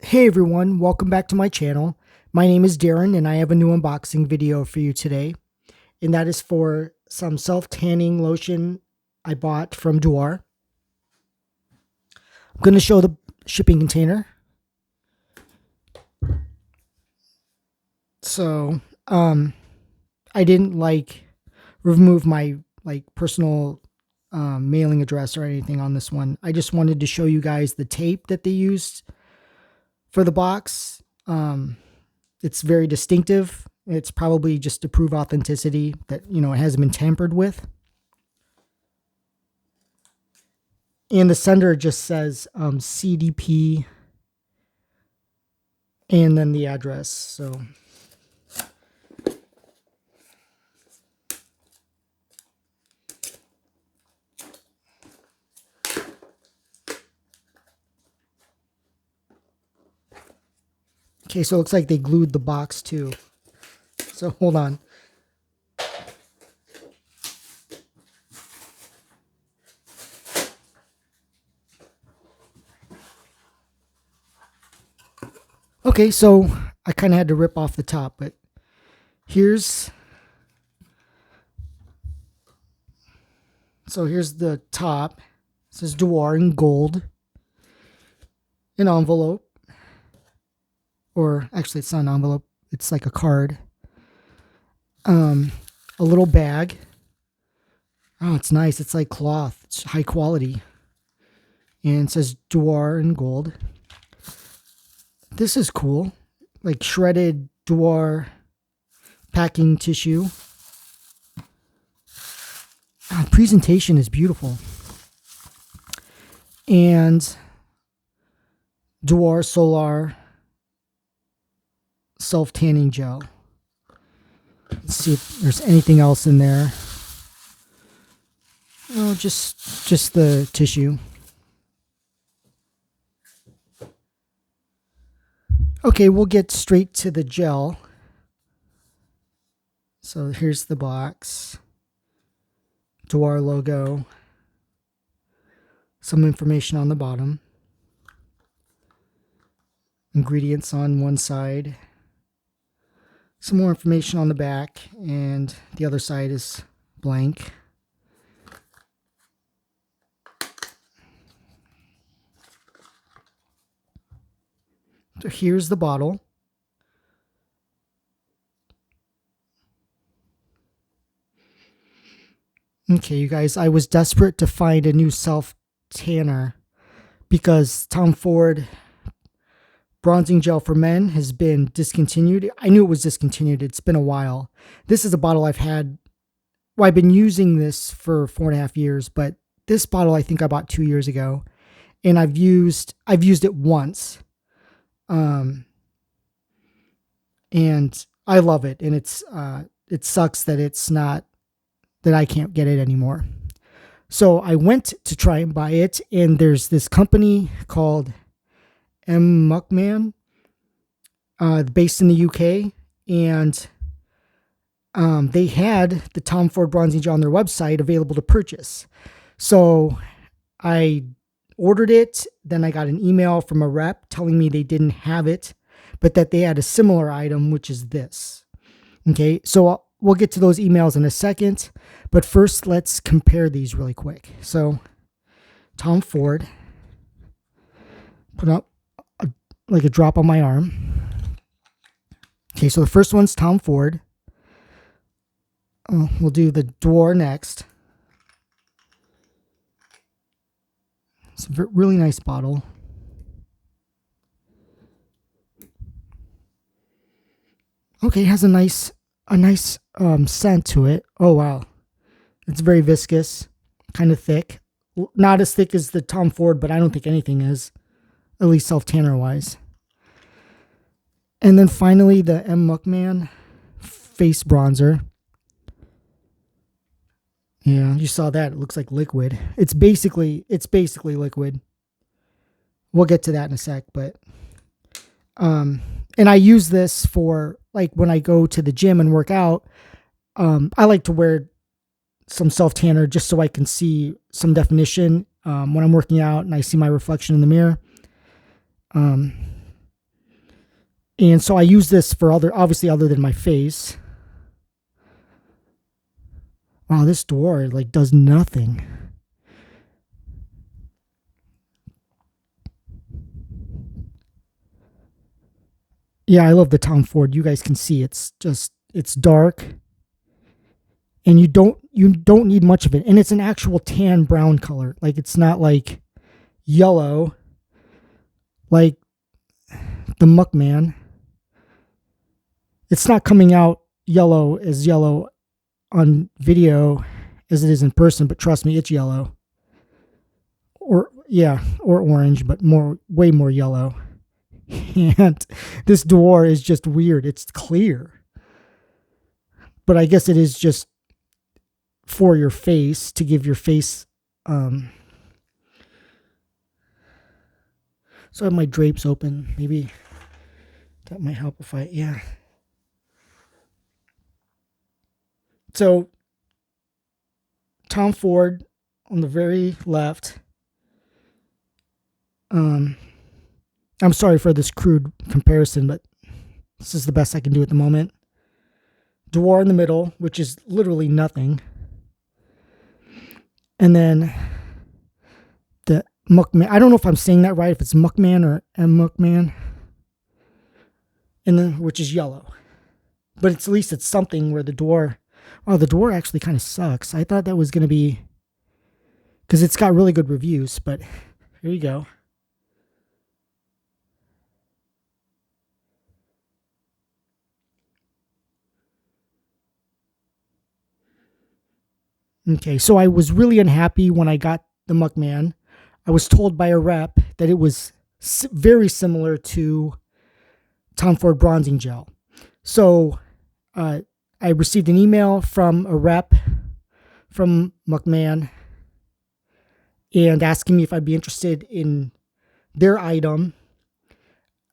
Hey everyone, welcome back to my channel. My name is Darren and I have a new unboxing video for you today. And that is for some self-tanning lotion I bought from Dior. I'm going to show the shipping container. So, I didn't remove my personal mailing address or anything on this one. I just wanted to show you guys the tape that they used for the box. It's very distinctive. It's probably just to prove authenticity that, it hasn't been tampered with. And the sender just says CDP and then the address. So okay, so it looks like they glued the box too. So hold on. Okay, so I kind of had to rip off the top, but here's the top. It says Dior in gold. An envelope. Or actually it's not an envelope, it's like a card. A little bag. Oh, it's nice. It's like cloth. It's high quality. And it says Dior in gold. This is cool. Like shredded Dior packing tissue. Presentation is beautiful. And Dior Solar Self-Tanning Gel. Let's see if there's anything else in there. Oh, just the tissue. Okay, we'll get straight to the gel. So here's the box. Dior logo. Some information on the bottom. Ingredients on one side. Some more information on the back, and the other side is blank. So here's the bottle. Okay, you guys, I was desperate to find a new self-tanner because Tom Ford bronzing gel for men has been discontinued. I knew it was discontinued. It's been a while. This is a bottle I've been using this for 4.5 years, but this bottle I think I bought 2 years ago, and I've used it once. And I love it. And it sucks that that I can't get it anymore. So I went to try and buy it, and there's this company called Mmuk Man, based in the UK, and they had the Tom Ford bronzing gel on their website available to purchase. So I ordered it, then I got an email from a rep telling me they didn't have it, but that they had a similar item, which is this. Okay, so we'll get to those emails in a second, but first let's compare these really quick. So Tom Ford, put up like a drop on my arm. Okay, so the first one's Tom Ford. We'll do the Dior next. It's a really nice bottle. Okay, it has a nice scent to it. Oh wow, it's very viscous, kind of thick. Not as thick as the Tom Ford, but I don't think anything is, at least self-tanner wise. And then finally the Mmuk Man face bronzer. Yeah, you saw that. It looks like liquid. It's basically liquid. We'll get to that in a sec, but and I use this for like when I go to the gym and work out. I like to wear some self-tanner just so I can see some definition when I'm working out and I see my reflection in the mirror. And so I use this for obviously other than my face. Wow, this Dior like does nothing. Yeah, I love the Tom Ford. You guys can see it's dark, and you don't need much of it, and it's an actual tan brown color. Like it's not like yellow like the Mmuk Man. It's not coming out yellow on video as it is in person, but trust me, it's yellow. Or yeah, or orange, but way more yellow. And this Dior is just weird. It's clear. But I guess it is just for your face to give your face so I have my drapes open. Maybe that might help if yeah. So Tom Ford on the very left. I'm sorry for this crude comparison, but this is the best I can do at the moment. Dior in the middle, which is literally nothing. And then the Mmuk Man. I don't know if I'm saying that right, if it's Mmuk Man or Mmuk Man. And then, which is yellow. But at least it's something where the Dior, oh, the Dior actually kind of sucks. I thought that was going to be, because it's got really good reviews, but here you go. Okay, so I was really unhappy when I got the Mmuk Man. I was told by a rep that it was very similar to Tom Ford Bronzing Gel. So I received an email from a rep from Mmuk Man and asking me if I'd be interested in their item.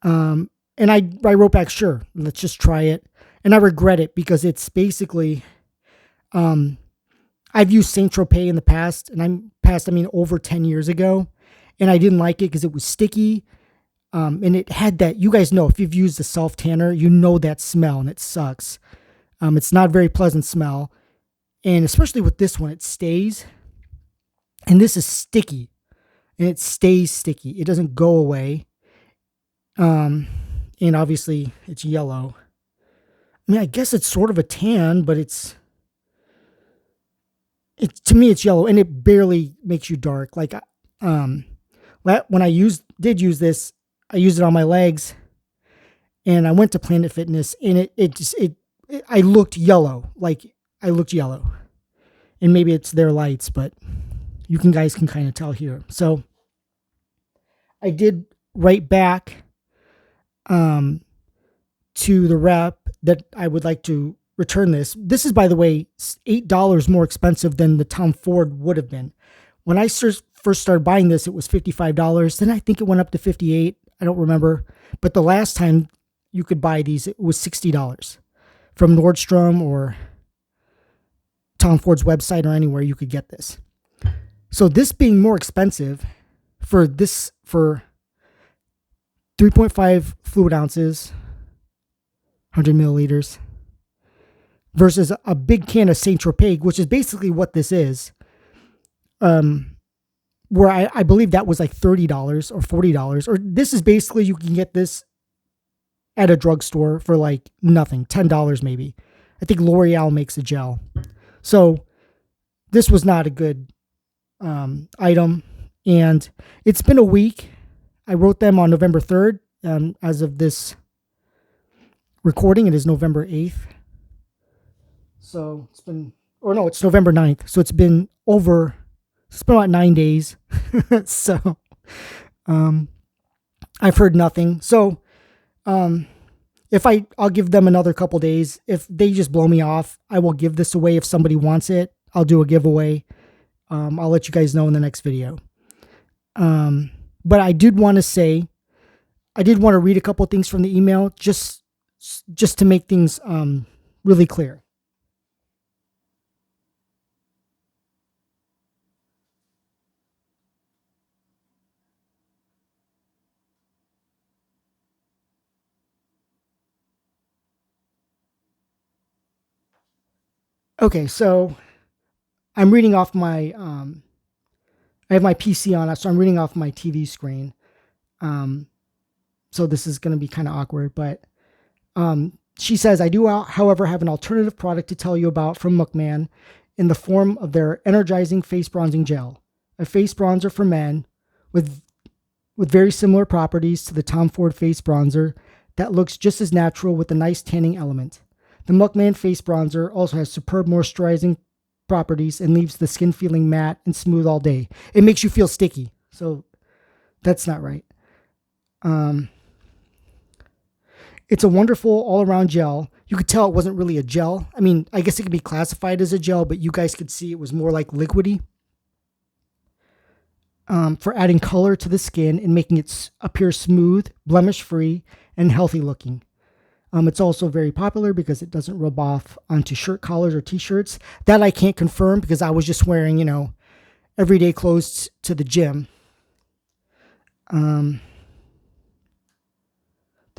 And I wrote back, sure, let's just try it. And I regret it because it's basically, I've used Saint Tropez in the past, and I mean over 10 years ago, and I didn't like it because it was sticky. And it had that, you guys know, if you've used a self tanner, you know that smell, and it sucks. It's not a very pleasant smell. And especially with this one, it stays. And this is sticky. And it stays sticky. It doesn't go away. And obviously it's yellow. I mean, I guess it's sort of a tan, but to me it's yellow, and it barely makes you dark. Like when I did use this, I used it on my legs, and I went to Planet Fitness, and I looked yellow. Like I looked yellow. And maybe it's their lights, but guys can kind of tell here. So I did write back to the rep that I would like to return this. This is, by the way, $8 more expensive than the Tom Ford would have been. When I first started buying this, it was $55. Then I think it went up to $58. I don't remember. But the last time you could buy these, it was $60 from Nordstrom or Tom Ford's website or anywhere you could get this. So this being more expensive for 3.5 fluid ounces, 100 milliliters, versus a big can of Saint Tropez, which is basically what this is. Where I believe that was like $30 or $40, or this is basically, you can get this at a drugstore for like nothing, $10 maybe. I think L'Oreal makes a gel. So this was not a good item, and it's been a week. I wrote them on November 3rd. As of this recording, it is November 8th. So it's November 9th. So it's been about 9 days. So I've heard nothing. So I'll give them another couple days. If they just blow me off, I will give this away. If somebody wants it, I'll do a giveaway. I'll let you guys know in the next video. But I did want to read a couple of things from the email just to make things really clear. Okay, so I'm reading off my I have my PC on, so I'm reading off my TV screen. Um, so this is going to be kind of awkward, but she says, I do, however, have an alternative product to tell you about from Mmuk Man in the form of their energizing face bronzing gel, a face bronzer for men with very similar properties to the Tom Ford face bronzer that looks just as natural with a nice tanning element. The Mmuk Man face bronzer also has superb moisturizing properties and leaves the skin feeling matte and smooth all day. It makes you feel sticky, so that's not right. It's a wonderful all-around gel. You could tell it wasn't really a gel. I mean, I guess it could be classified as a gel, but you guys could see it was more like liquidy. For adding color to the skin and making it appear smooth, blemish-free, and healthy looking. It's also very popular because it doesn't rub off onto shirt collars or t-shirts. That I can't confirm because I was just wearing, everyday clothes to the gym. The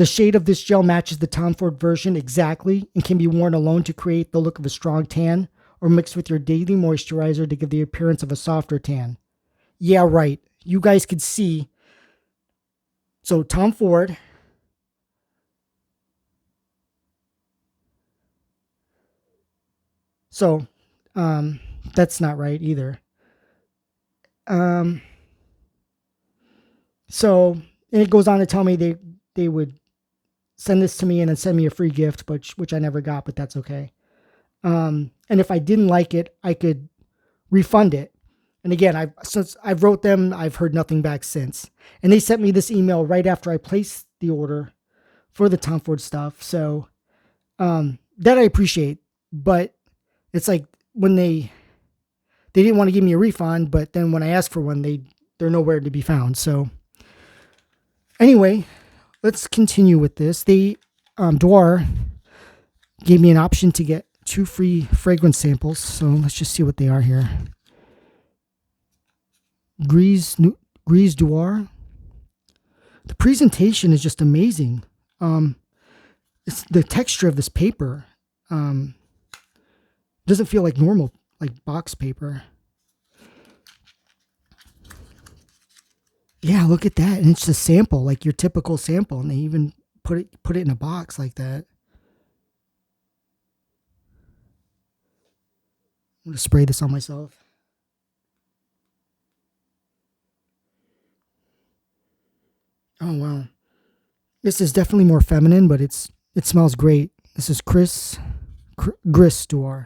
shade of this gel matches the Tom Ford version exactly and can be worn alone to create the look of a strong tan or mixed with your daily moisturizer to give the appearance of a softer tan. Yeah, right. You guys could see. So Tom Ford. So that's not right either. So, and it goes on to tell me they would send this to me and then send me a free gift, which I never got, but that's okay. And if I didn't like it, I could refund it. And again, since I've wrote them, I've heard nothing back since. And they sent me this email right after I placed the order for the Tom Ford stuff. So that I appreciate, but it's like when they didn't want to give me a refund, but then when I asked for one, they're nowhere to be found. So anyway, let's continue with this. Dior gave me an option to get 2 free fragrance samples. So let's just see what they are here. Gris Dior. The presentation is just amazing. It's the texture of this paper. Doesn't feel like normal, like box paper. Yeah, look at that. And it's a sample, like your typical sample. And they even put it in a box like that. I'm going to spray this on myself. Oh, wow. This is definitely more feminine, but it smells great. This is Gris Dior.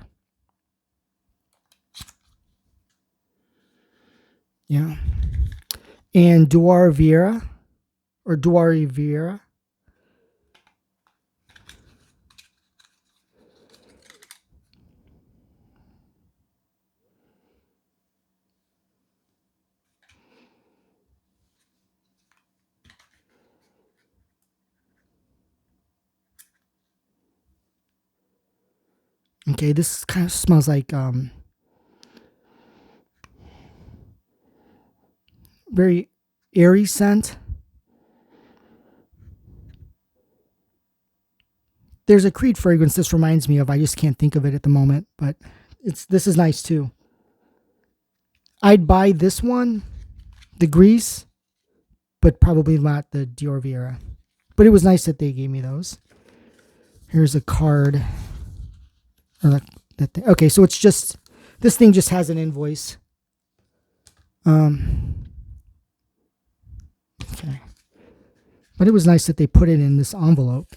Yeah. And Dioriviera, or Dioriviera. Okay, this kind of smells like very airy scent. There's a Creed fragrance this reminds me of. I just can't think of it at the moment, but this is nice too. I'd buy this one, the Gris, but probably not the Dioriviera. But it was nice that they gave me those. Here's a card. Okay, so it's just, this thing just has an invoice. Okay. But it was nice that they put it in this envelope.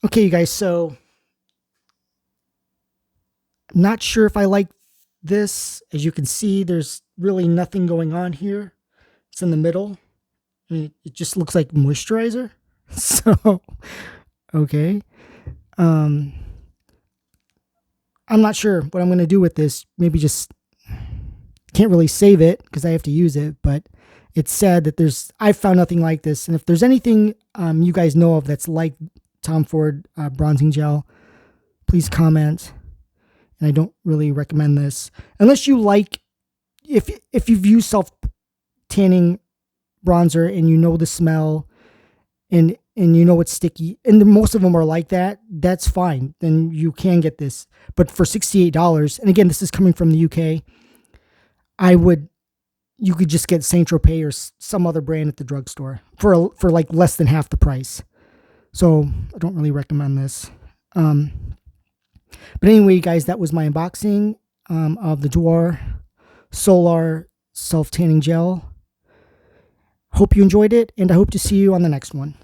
Okay, you guys, so I'm not sure if I like this. As you can see, there's really nothing going on here. It's in the middle. I mean, it just looks like moisturizer. So, okay. I'm not sure what I'm going to do with this. Maybe just can't really save it because I have to use it, but it's said that I've found nothing like this. And if there's anything you guys know of that's like Tom Ford bronzing gel, please comment. And I don't really recommend this unless you like, if you've used self-tanning bronzer and you know the smell and and you know it's sticky, and most of them are like that, that's fine. Then you can get this. But for $68, and again, this is coming from the UK, you could just get Saint Tropez or some other brand at the drugstore for like less than half the price. So I don't really recommend this. But anyway, guys, that was my unboxing of the Dior Solar Self-Tanning Gel. Hope you enjoyed it, and I hope to see you on the next one.